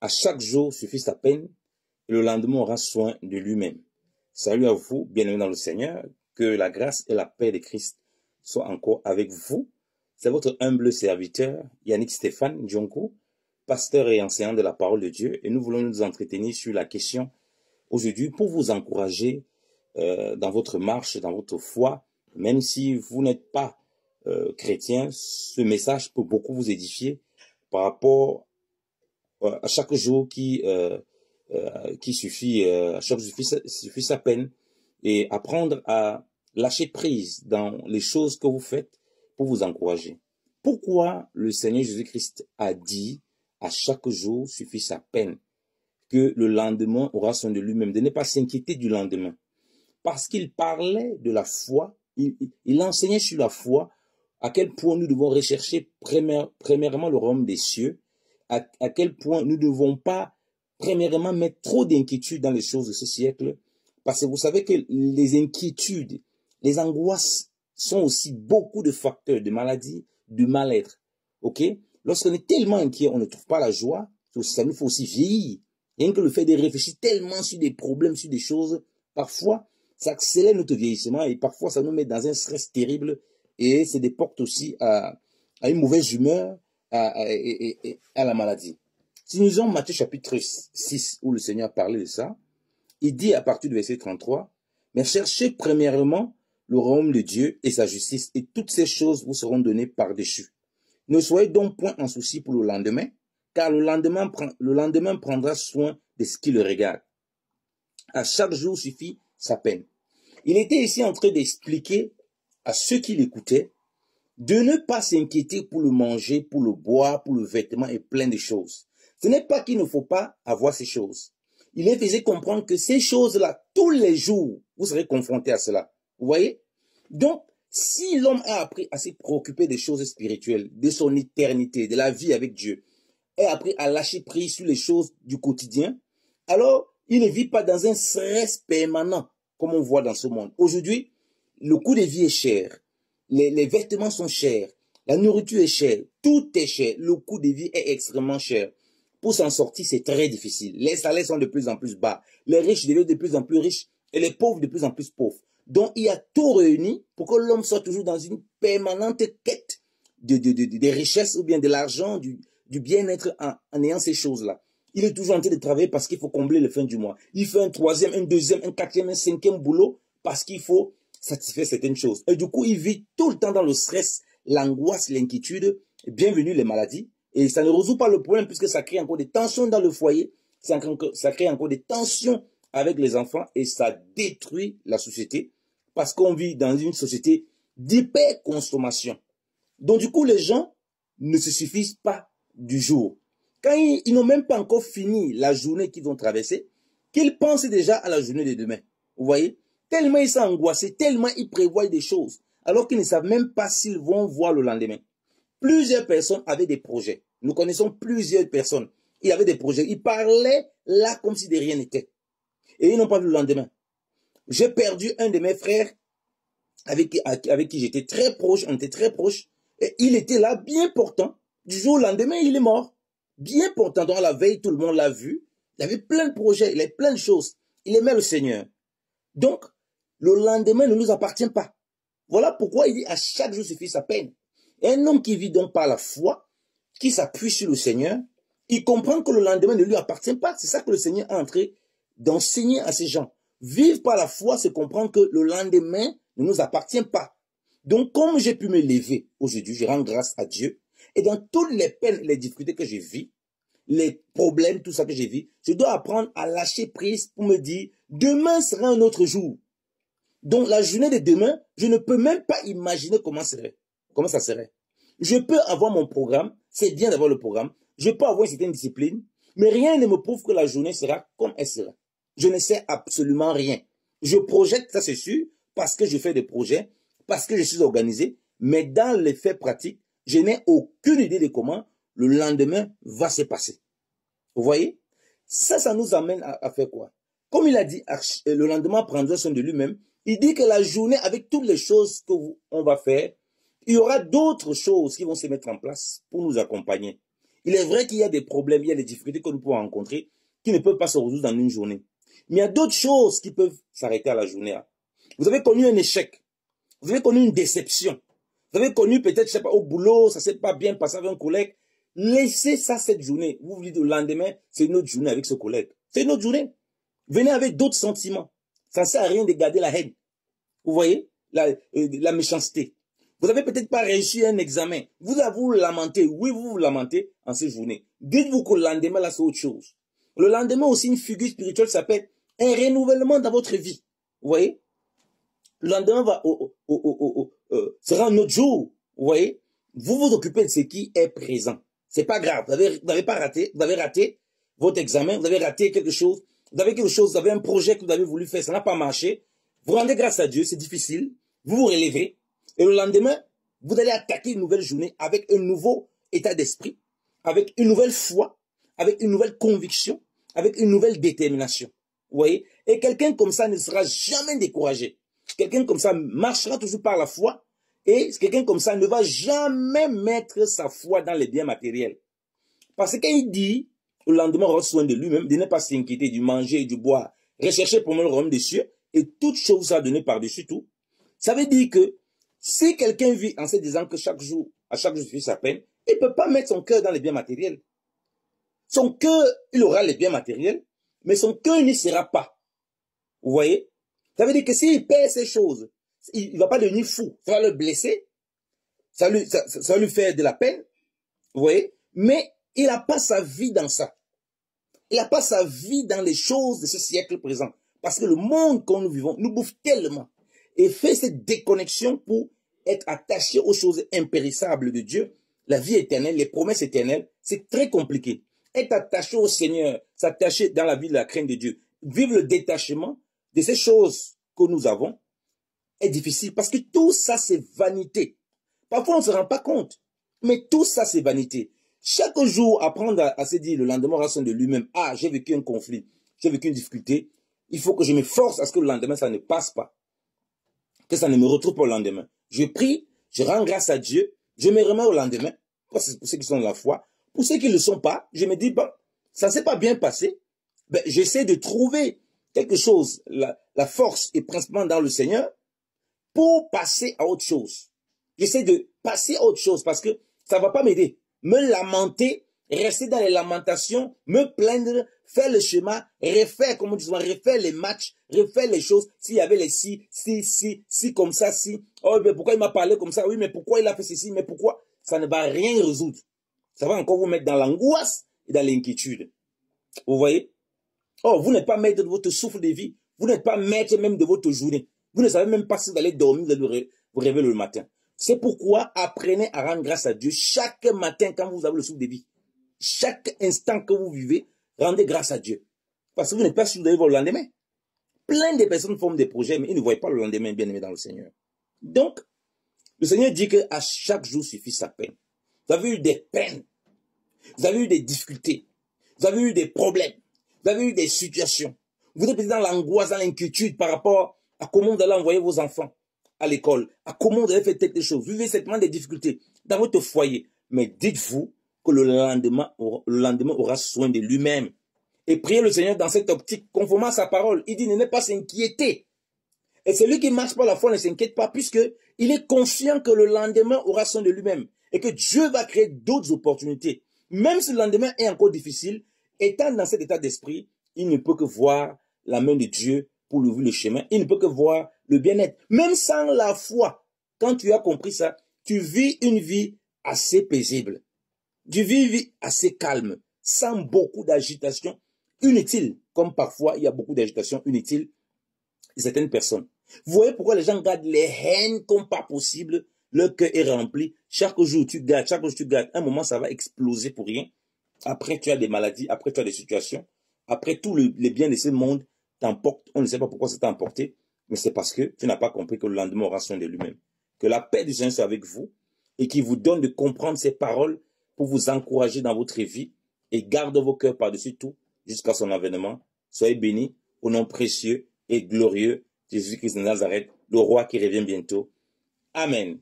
À chaque jour suffit sa peine et le lendemain aura soin de lui-même. Salut à vous, bien-aimés dans le Seigneur, que la grâce et la paix de Christ soient encore avec vous. C'est votre humble serviteur, Yannick Stéphane Djonko, pasteur et enseignant de la parole de Dieu, et nous voulons nous entretenir sur la question aujourd'hui pour vous encourager dans votre marche, dans votre foi, même si vous n'êtes pas chrétien, ce message peut beaucoup vous édifier par rapport à chaque jour qui suffit, à chaque jour suffit sa peine, et apprendre à lâcher prise dans les choses que vous faites pour vous encourager. Pourquoi le Seigneur Jésus-Christ a dit à chaque jour suffit sa peine, que le lendemain aura soin de lui-même, de ne pas s'inquiéter du lendemain? Parce qu'il parlait de la foi, il enseignait sur la foi, à quel point nous devons rechercher premièrement le royaume des cieux, à quel point nous ne devons pas premièrement mettre trop d'inquiétude dans les choses de ce siècle, parce que vous savez que les inquiétudes, les angoisses sont aussi beaucoup de facteurs de maladie, de mal-être. Ok? Lorsqu'on est tellement inquiet, on ne trouve pas la joie, ça nous fait aussi vieillir. Rien que le fait de réfléchir tellement sur des problèmes, sur des choses, parfois, ça accélère notre vieillissement et parfois ça nous met dans un stress terrible et c'est des portes aussi à une mauvaise humeur, à la maladie. Si nous avons Matthieu chapitre 6 où le Seigneur parlait de ça, il dit à partir du verset 33, « Mais cherchez premièrement le royaume de Dieu et sa justice et toutes ces choses vous seront données par-dessus. Ne soyez donc point en souci pour le lendemain, car le lendemain prendra soin de ce qui le regarde. À chaque jour suffit sa peine. » Il était ici en train d'expliquer à ceux qui l'écoutaient de ne pas s'inquiéter pour le manger, pour le boire, pour le vêtement et plein de choses. Ce n'est pas qu'il ne faut pas avoir ces choses. Il les faisait comprendre que ces choses-là, tous les jours, vous serez confrontés à cela. Vous voyez? Donc, si l'homme a appris à se préoccuper des choses spirituelles, de son éternité, de la vie avec Dieu, et a appris à lâcher prise sur les choses du quotidien, alors il ne vit pas dans un stress permanent, comme on voit dans ce monde. Aujourd'hui, le coût de vie est cher. Les vêtements sont chers, la nourriture est chère, tout est cher, le coût de vie est extrêmement cher. Pour s'en sortir, c'est très difficile. Les salaires sont de plus en plus bas, les riches deviennent de plus en plus riches et les pauvres de plus en plus pauvres. Donc, il y a tout réuni pour que l'homme soit toujours dans une permanente quête de richesse ou bien de l'argent, du bien-être en ayant ces choses-là. Il est toujours en train de travailler parce qu'il faut combler le fin du mois. Il fait un troisième, un deuxième, un quatrième, un cinquième boulot parce qu'il faut satisfaire certaines choses. Et du coup, il vit tout le temps dans le stress, l'angoisse, l'inquiétude. Bienvenue les maladies. Et ça ne résout pas le problème puisque ça crée encore des tensions dans le foyer. Ça crée encore des tensions avec les enfants et ça détruit la société parce qu'on vit dans une société d'hyperconsommation. Donc du coup, les gens ne se suffisent pas du jour. Quand ils n'ont même pas encore fini la journée qu'ils vont traverser, qu'ils pensent déjà à la journée de demain. Vous voyez? Tellement ils sont angoissés, tellement ils prévoient des choses, alors qu'ils ne savent même pas s'ils vont voir le lendemain. Plusieurs personnes avaient des projets. Nous connaissons plusieurs personnes. Ils avaient des projets. Ils parlaient là comme si de rien n'était. Et ils n'ont pas vu le lendemain. J'ai perdu un de mes frères avec qui j'étais très proche. On était très proches. Et il était là, bien portant. Du jour au lendemain, il est mort. Bien portant. Donc à la veille, tout le monde l'a vu. Il avait plein de projets. Il avait plein de choses. Il aimait le Seigneur. Donc, le lendemain ne nous appartient pas. Voilà pourquoi il dit à chaque jour suffit sa peine. Et un homme qui vit donc par la foi, qui s'appuie sur le Seigneur, il comprend que le lendemain ne lui appartient pas. C'est ça que le Seigneur est en train d'enseigner à ces gens. Vivre par la foi, c'est comprendre que le lendemain ne nous appartient pas. Donc, comme j'ai pu me lever aujourd'hui, je rends grâce à Dieu. Et dans toutes les peines, les difficultés que je vis, les problèmes, tout ça que j'ai vu, je dois apprendre à lâcher prise pour me dire, demain sera un autre jour. Donc la journée de demain, je ne peux même pas imaginer comment ça serait. Je peux avoir mon programme, c'est bien d'avoir le programme, je peux avoir une certaine discipline, mais rien ne me prouve que la journée sera comme elle sera. Je ne sais absolument rien. Je projette, ça c'est sûr, parce que je fais des projets, parce que je suis organisé, mais dans les faits pratiques, je n'ai aucune idée de comment le lendemain va se passer. Vous voyez? Ça nous amène à faire quoi? Comme il a dit, le lendemain prendra soin de lui-même. Il dit que la journée, avec toutes les choses qu'on va faire, il y aura d'autres choses qui vont se mettre en place pour nous accompagner. Il est vrai qu'il y a des problèmes, il y a des difficultés que nous pouvons rencontrer qui ne peuvent pas se résoudre dans une journée. Mais il y a d'autres choses qui peuvent s'arrêter à la journée. Vous avez connu un échec. Vous avez connu une déception. Vous avez connu peut-être, je sais pas, au boulot, ça s'est pas bien passé avec un collègue. Laissez ça cette journée. Vous vous dites le lendemain, c'est une autre journée avec ce collègue. C'est une autre journée. Venez avec d'autres sentiments. Ça ne sert à rien de garder la haine. Vous voyez, la méchanceté. Vous n'avez peut-être pas réussi un examen. Vous allez vous lamenter. Oui, vous vous lamentez en cette journée. Dites-vous que le lendemain, là, c'est autre chose. Le lendemain aussi, une figure spirituelle s'appelle un renouvellement dans votre vie. Vous voyez? Le lendemain sera un autre jour. Vous voyez? Vous vous occupez de ce qui est présent. C'est pas grave. Vous n'avez pas raté. Vous avez raté votre examen. Vous avez raté quelque chose. Vous avez quelque chose. Vous avez un projet que vous avez voulu faire. Ça n'a pas marché. Vous rendez grâce à Dieu. C'est difficile. Vous vous relevez. Et le lendemain, vous allez attaquer une nouvelle journée avec un nouveau état d'esprit, avec une nouvelle foi, avec une nouvelle conviction, avec une nouvelle détermination. Vous voyez? Et quelqu'un comme ça ne sera jamais découragé. Quelqu'un comme ça marchera toujours par la foi. Et quelqu'un comme ça ne va jamais mettre sa foi dans les biens matériels. Parce qu'il dit, le lendemain, aura soin de lui-même, de ne pas s'inquiéter du manger et du boire. Recherchez pour moi le royaume des cieux et toute chose sera donnée par-dessus tout. Ça veut dire que si quelqu'un vit en se disant que chaque jour, à chaque jour suffit sa peine, il ne peut pas mettre son cœur dans les biens matériels. Son cœur, il aura les biens matériels, mais son cœur n'y sera pas. Vous voyez? Ça veut dire que s'il perd ces choses, il ne va pas devenir fou. Ça va le blesser. Ça va lui faire de la peine. Vous voyez? Mais il n'a pas sa vie dans ça. Il n'a pas sa vie dans les choses de ce siècle présent. Parce que le monde que nous vivons nous bouffe tellement. Et fait cette déconnexion pour être attaché aux choses impérissables de Dieu, la vie éternelle, les promesses éternelles, c'est très compliqué. Être attaché au Seigneur, s'attacher dans la vie de la crainte de Dieu, vivre le détachement de ces choses que nous avons, est difficile parce que tout ça, c'est vanité. Parfois, on ne se rend pas compte, mais tout ça, c'est vanité. Chaque jour, apprendre à se dire le lendemain, raison de lui-même, ah, j'ai vécu un conflit, j'ai vécu une difficulté, il faut que je me force à ce que le lendemain, ça ne passe pas. Que ça ne me retrouve pas au lendemain. Je prie, je rends grâce à Dieu, je me remets au lendemain, pour ceux qui sont dans la foi. Pour ceux qui ne le sont pas, je me dis, bon, ça ne s'est pas bien passé, ben, j'essaie de trouver quelque chose, la force est principalement dans le Seigneur, pour passer à autre chose. J'essaie de passer à autre chose parce que ça ne va pas m'aider. Me lamenter, rester dans les lamentations, me plaindre, faire le chemin, refaire, comme on dit souvent, refaire les matchs, refaire les choses. S'il y avait les si, comme ça, si. Oh, mais pourquoi il m'a parlé comme ça? Oui, mais pourquoi il a fait ceci? Mais pourquoi? Ça ne va rien résoudre. Ça va encore vous mettre dans l'angoisse et dans l'inquiétude. Vous voyez? Oh, vous n'êtes pas maître de votre souffle de vie. Vous n'êtes pas maître même de votre journée. Vous ne savez même pas si vous allez dormir, vous allez vous réveiller le matin. C'est pourquoi apprenez à rendre grâce à Dieu chaque matin quand vous avez le souffle de vie. Chaque instant que vous vivez, rendez grâce à Dieu. Parce que vous n'êtes pas sûr de voir le lendemain. Plein de personnes forment des projets, mais ils ne voient pas le lendemain bien aimé dans le Seigneur. Donc, le Seigneur dit qu'à chaque jour suffit sa peine. Vous avez eu des peines. Vous avez eu des difficultés. Vous avez eu des problèmes. Vous avez eu des situations. Vous êtes dans l'angoisse, dans l'inquiétude par rapport à comment vous allez envoyer vos enfants à l'école, à comment vous allez faire quelque chose. Vous vivez certainement des difficultés dans votre foyer. Mais dites-vous que le lendemain aura soin de lui-même. Et priez le Seigneur dans cette optique, conformément à sa parole. Il dit, ne pas s'inquiéter. Et celui qui marche par la foi ne s'inquiète pas, puisqu'il est conscient que le lendemain aura soin de lui-même. Et que Dieu va créer d'autres opportunités. Même si le lendemain est encore difficile, étant dans cet état d'esprit, il ne peut que voir la main de Dieu pour lui ouvrir le chemin. Il ne peut que voir le bien-être. Même sans la foi, quand tu as compris ça, tu vis une vie assez paisible. Tu vis une vie assez calme, sans beaucoup d'agitation inutile. Comme parfois, il y a beaucoup d'agitation inutile de certaines personnes. Vous voyez pourquoi les gens gardent les haines comme pas possible. Leur cœur est rempli. Chaque jour, tu gardes. Un moment, ça va exploser pour rien. Après, tu as des maladies. Après, tu as des situations. Après, tous les biens de ce monde t'emportent. On ne sait pas pourquoi ça t'a emporté. Mais c'est parce que tu n'as pas compris que le lendemain aura soin de lui-même. Que la paix du Seigneur soit avec vous. Et qu'il vous donne de comprendre ces paroles pour vous encourager dans votre vie. Et garde vos cœurs par-dessus tout jusqu'à son avènement. Soyez bénis au nom précieux et glorieux de Jésus-Christ de Nazareth, le roi qui revient bientôt. Amen.